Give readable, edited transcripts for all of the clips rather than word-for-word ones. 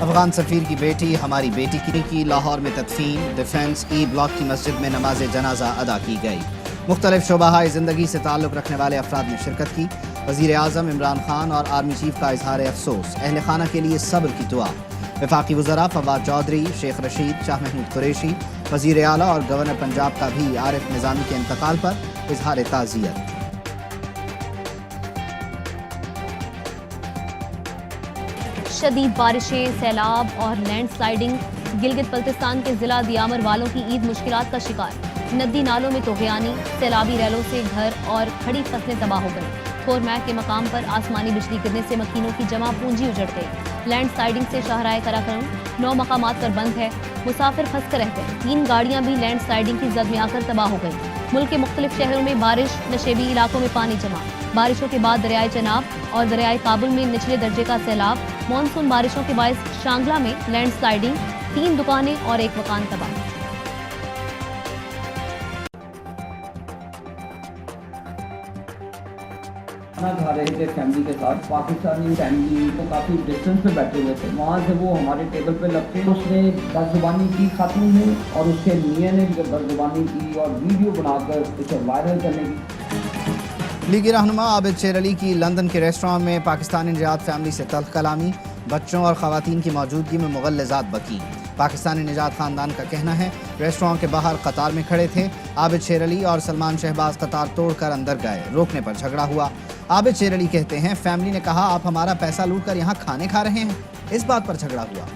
अफगान सफ़ीर की बेटी हमारी बेटी की लाहौर में तदफीन। डिफेंस ई ब्लॉक की मस्जिद में नमाज जनाजा अदा की गई। मुख्तलिफ शोबाहाए ज़िंदगी से ताल्लुक़ रखने वाले अफराद ने शिरकत की। वज़ीर आज़म इमरान खान और आर्मी चीफ का इजहार अफसोस। अहल खाना के लिए सब्र की दुआ। वफाकी वज़रा फवाद चौधरी, शेख रशीद, शाह महमूद कुरैशी, वज़ीर आला और गवर्नर पंजाब का भी आरिफ निज़ामी के इंतकाल पर इजहार ताज़ियत। शदीद बारिशें, सैलाब और लैंडस्लाइडिंग। गिलगित बल्तिस्तान के जिला दियामर वालों की ईद मुश्किलात का शिकार। नदी नालों में तोग़यानी, सैलाबी रैलों से घर और खड़ी फसलें तबाह हो गई। थोरमैक के मकाम पर आसमानी बिजली गिरने से मकीनों की जमा पूंजी उजड़ गई। लैंडस्लाइडिंग से शाहराए कराकरम 9 मकामात पर बंद है। मुसाफिर फंस कर रह गए। 3 गाड़ियां भी लैंडस्लाइडिंग की जद में आकर तबाह हो गई। मुल्क के मुख्तलिफ शहरों में बारिश, नशेबी इलाकों में पानी जमा। बारिशों के बाद दरियाए चनाब और दरियाए काबुल में निचले दर्जे का सैलाब। मानसून बारिशों के बायस शांगला में लैंडस्लाइडिंग, 3 दुकानें और 1 मकान तबाह। खाना खा रहे थे फैमिली के साथ। पाकिस्तानी फैमिली तो काफ़ी डिस्टेंस पे बैठे हुए थे। वहाँ से वो हमारे टेबल पे लगते, उसने बदजुबानी की खातून ने, और उसके मियाँ ने भी बदजुबानी की और वीडियो बनाकर उसे वायरल करने की। लीगी रहनुमा आबिद शेर अली की लंदन के रेस्टोरेंट में पाकिस्तानी निजात फैमिली से तल्ख कलामी। बच्चों और ख़वातीन की मौजूदगी में मुगल्लज़ात बकी। पाकिस्तानी निजात ख़ानदान का कहना है रेस्टोरेंट के बाहर कतार में खड़े थे। आबिद शेर अली और सलमान शहबाज कतार तोड़कर अंदर गए। रोकने पर झगड़ा हुआ। आबिद शेर अली कहते हैं फैमिली ने कहा आप हमारा पैसा लूट कर यहाँ खाने खा रहे हैं, इस बात पर झगड़ा हुआ।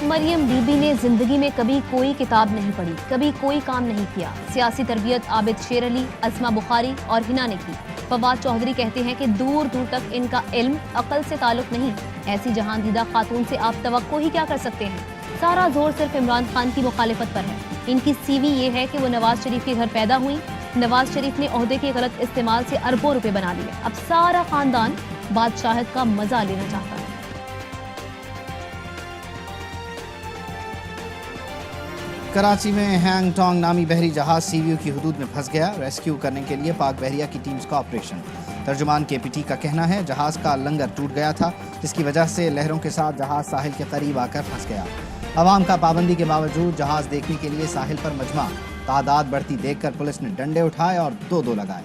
मरियम बीबी ने जिंदगी में कभी कोई किताब नहीं पढ़ी, कभी कोई काम नहीं किया। सियासी तरबियत आबिद शेर अली, अस्मा बुखारी और हिना ने की। फवाद चौधरी कहते हैं कि दूर दूर तक इनका इल्म अकल से ताल्लुक नहीं। ऐसी जहांदीदा खातून से आप तवक्को ही क्या कर सकते हैं। सारा जोर सिर्फ इमरान खान की मुखालिफत पर है। इनकी सीवी ये है कि वो नवाज शरीफ के घर पैदा हुई। नवाज शरीफ ने ओहदे के गलत इस्तेमाल से अरबों रुपए बना लिए। अब सारा खानदान बादशाहत का मजा लेना चाहता है। कराची में हैंग टोंग नामी बहरी जहाज सीवीयू की हदूद में फंस गया। रेस्क्यू करने के लिए पाक बहरिया की टीम्स का ऑपरेशन। तर्जुमान केपीटी का कहना है जहाज का लंगर टूट गया था, जिसकी वजह से लहरों के साथ जहाज साहिल के करीब आकर फंस गया। अवाम का पाबंदी के बावजूद जहाज देखने के लिए साहिल पर मजमा। तादाद बढ़ती देखकर पुलिस ने डंडे उठाए और 2-2 लगाए।